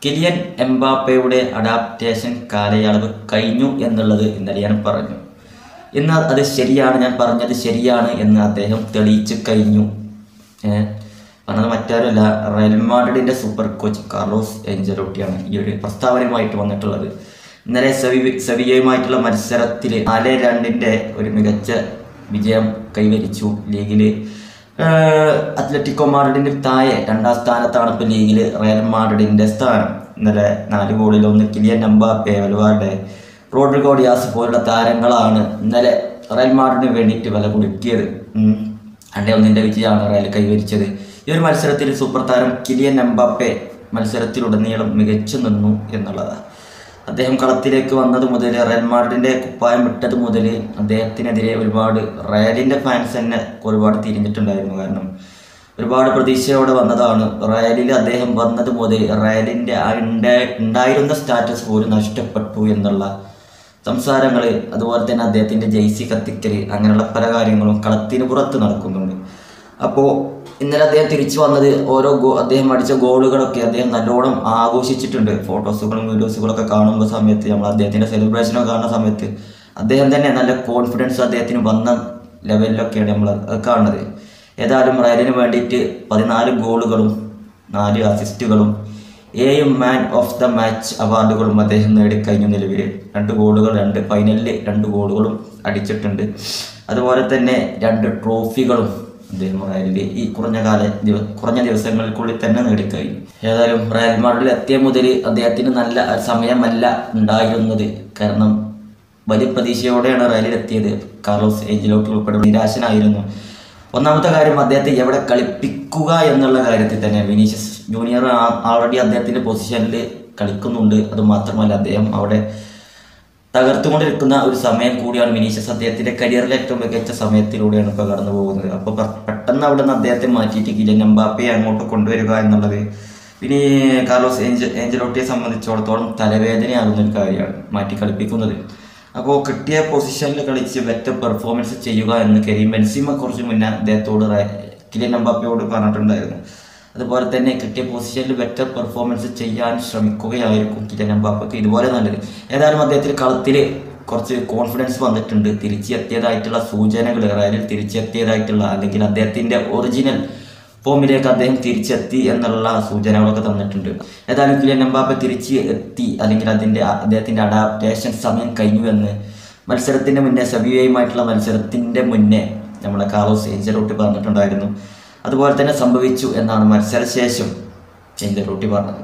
Kylian എംബാപ്പയുടെ adaptation കാലയളവ് കഴിഞ്ഞു എന്നുള്ളത് ഇന്നലെ ഞാൻ പറഞ്ഞു. എന്നാൽ അത് ശരിയാണ്, ഞാൻ പറഞ്ഞത് ശരിയാണ് എന്ന് അദ്ദേഹം തെളിയിച്ച് കഴിഞ്ഞു. പറഞ്ഞത് മറ്റാരുമല്ല, റയൽ മാഡ്രിഡിൻ്റെ സൂപ്പർ കോച്ച് കാർലോസ് എൻചെലോട്ടിയാണ് ഈ ഒരു പ്രസ്താവനയുമായിട്ട് വന്നിട്ടുള്ളത്. ഇന്നലെ സെവിയ്യയുമായിട്ടുള്ള മത്സരത്തിൽ 4-2 ഒരു മികച്ച വിജയം കൈവരിച്ചു. ലീഗിൽ അത്ലറ്റിക്കോ മാഡ്രിഡിൻ്റെ താഴെ 2ാം സ്ഥാനത്താണ് ഇപ്പോൾ ലീഗിൽ റയൽ മാഡ്രിഡിൻ്റെ സ്ഥാനം. ഇന്നലെ 4 ഗോളിൽ 1 കിലിയൻ എംബാപ്പെ, വൽവാർഡെ, റോഡ്രിഗോ ഡിയാസ് പോലുള്ള താരങ്ങളാണ് ഇന്നലെ റയൽ മാഡ്രിഡിന് വേണ്ടിയിട്ട് വില കൊടുക്കിയത്. 2-1 വിജയമാണ് റയൽ കൈവരിച്ചത്. ഈ ഒരു മത്സരത്തിൽ സൂപ്പർ താരം കിലിയൻ എംബാപ്പെ മത്സരത്തിലുടനീളം മികച്ചു നിന്നു എന്നുള്ളതാണ്. അദ്ദേഹം കളത്തിലേക്ക് വന്നത് മുതൽ, റയൽ മാഡ്രിഡിൻ്റെ കുപ്പായം വിട്ടത് മുതൽ അദ്ദേഹത്തിനെതിരെ ഒരുപാട് റയലിൻ്റെ ഫാൻസ് തന്നെ ഒരുപാട് തിരിഞ്ഞിട്ടുണ്ടായിരുന്നു. കാരണം ഒരുപാട് പ്രതീക്ഷയോടെ വന്നതാണ്. റയലിൽ അദ്ദേഹം വന്നത് മുതൽ റയലിൻ്റെ ഉണ്ടായിരുന്ന സ്റ്റാറ്റസ് പോലും നഷ്ടപ്പെട്ടു എന്നുള്ള സംസാരങ്ങൾ, അതുപോലെ തന്നെ അദ്ദേഹത്തിൻ്റെ ജെയ്സി കത്തിക്കൽ, അങ്ങനെയുള്ള പല കാര്യങ്ങളും കളത്തിന് പുറത്ത് നടക്കുന്നുണ്ട്. അപ്പോൾ ഇന്നലെ അദ്ദേഹം തിരിച്ചു വന്നത് അദ്ദേഹം അടിച്ച ഗോളുകളൊക്കെ അദ്ദേഹം നല്ലോണം ആഘോഷിച്ചിട്ടുണ്ട്. ഫോട്ടോസുകളും വീഡിയോസുകളൊക്കെ കാണുമ്പോൾ സമയത്ത്, നമ്മൾ അദ്ദേഹത്തിൻ്റെ സെലിബ്രേഷനൊക്കെ കാണുന്ന സമയത്ത് അദ്ദേഹം തന്നെ നല്ല കോൺഫിഡൻസ് അദ്ദേഹത്തിന് വന്ന ലെവലിലൊക്കെയാണ് നമ്മൾ കാണുന്നത്. ഏതായാലും റയലിന് വേണ്ടിയിട്ട് 14 ഗോളുകളും 4 അസിസ്റ്റുകളും 7 മാൻ ഓഫ് ദ മാച്ച് അവാർഡുകളും അദ്ദേഹം നേടിക്കഴിഞ്ഞു. നിലവിൽ 2 ഗോളുകൾ, ഫൈനലിൽ 2 ഗോളുകളും അടിച്ചിട്ടുണ്ട്. അതുപോലെ തന്നെ 2 ട്രോഫികളും അദ്ദേഹം റയലിൽ ഈ കുറഞ്ഞ ദിവസങ്ങൾക്കുള്ളിൽ തന്നെ നേടിക്കഴിഞ്ഞു. ഏതായാലും റയൽ മാഡ്രിഡിൽ എത്തിയ മുതൽ അദ്ദേഹത്തിന് നല്ല സമയമല്ല ഉണ്ടായിരുന്നത്. കാരണം വലിയ പ്രതീക്ഷയോടെയാണ് റയലിൽ എത്തിയത്. കാർലോസ് എൻചെലോട്ടി ഉൾപ്പെടെ നിരാശനായിരുന്നു. ഒന്നാമത്തെ കാര്യം, അദ്ദേഹത്തെ എവിടെ കളിപ്പിക്കുക എന്നുള്ള കാര്യത്തിൽ തന്നെ. വിനീഷ്യസ് ജൂനിയർ ആൾറെഡി അദ്ദേഹത്തിൻ്റെ പൊസിഷനിൽ കളിക്കുന്നുണ്ട്. അതുമാത്രമല്ല, അദ്ദേഹം അവിടെ തകർത്തുകൊണ്ടിരിക്കുന്ന ഒരു സമയം കൂടിയാണ്. വിനീഷ്യസ് അദ്ദേഹത്തിൻ്റെ കരിയറിലെ ഏറ്റവും മികച്ച സമയത്തിലൂടെയാണ് ഇപ്പോൾ കടന്നു പോകുന്നത്. അപ്പോൾ പെട്ടെന്ന് അവിടെ നിന്ന് അദ്ദേഹത്തെ മാറ്റിയിട്ട് കിലിയൻ എംബാപ്പയെ അങ്ങോട്ട് കൊണ്ടുവരിക എന്നുള്ളത് പിന്നെ കാർലോസ് എൻചെലോട്ടിയെ സംബന്ധിച്ചിടത്തോളം തലവേദനയാകുന്ന ഒരു കാര്യമാണ്, മാറ്റി കളിപ്പിക്കുന്നത്. അപ്പോൾ കിട്ടിയ പൊസിഷനിൽ കളിച്ച് ബെറ്റർ പെർഫോമൻസ് ചെയ്യുക എന്ന് കരീം ബെൻസിമ കുറച്ച് മുന്നേ അദ്ദേഹത്തോട് കിലിയൻ എംബാപ്പയോട് പറഞ്ഞിട്ടുണ്ടായിരുന്നു. അതുപോലെ തന്നെ കിട്ടിയ പൊസിഷനിൽ ബെറ്റർ പെർഫോമൻസ് ചെയ്യാൻ ശ്രമിക്കുകയായിരിക്കും കിലിയൻ എംബാപ്പയ്ക്ക് ഇതുപോലെ നല്ലത്. ഏതായാലും അദ്ദേഹത്തിന് കളത്തിൽ കുറച്ച് കോൺഫിഡൻസ് വന്നിട്ടുണ്ട്. തിരിച്ചെത്തിയതായിട്ടുള്ള സൂചനകൾ, റയലിൽ തിരിച്ചെത്തിയതായിട്ടുള്ള, അല്ലെങ്കിൽ അദ്ദേഹത്തിൻ്റെ ഒറിജിനൽ ഫോമിലേക്ക് അദ്ദേഹം തിരിച്ചെത്തി എന്നുള്ള സൂചനകളൊക്കെ തന്നിട്ടുണ്ട്. ഏതായാലും കിലിയൻ എംബാപ്പെ തിരിച്ച് എത്തി, അല്ലെങ്കിൽ അദ്ദേഹത്തിൻ്റെ അഡാപ്റ്റേഷൻ സമയം കഴിഞ്ഞുവെന്ന് മത്സരത്തിൻ്റെ മുന്നേ, സെവിയ്യയുമായിട്ടുള്ള മത്സരത്തിൻ്റെ മുന്നേ നമ്മുടെ കാർലോസ് എൻചെലോട്ടി പറഞ്ഞിട്ടുണ്ടായിരുന്നു. അതുപോലെ തന്നെ സംഭവിച്ചു എന്നാണ് മത്സരശേഷം എൻചെലോട്ടി പറഞ്ഞത്.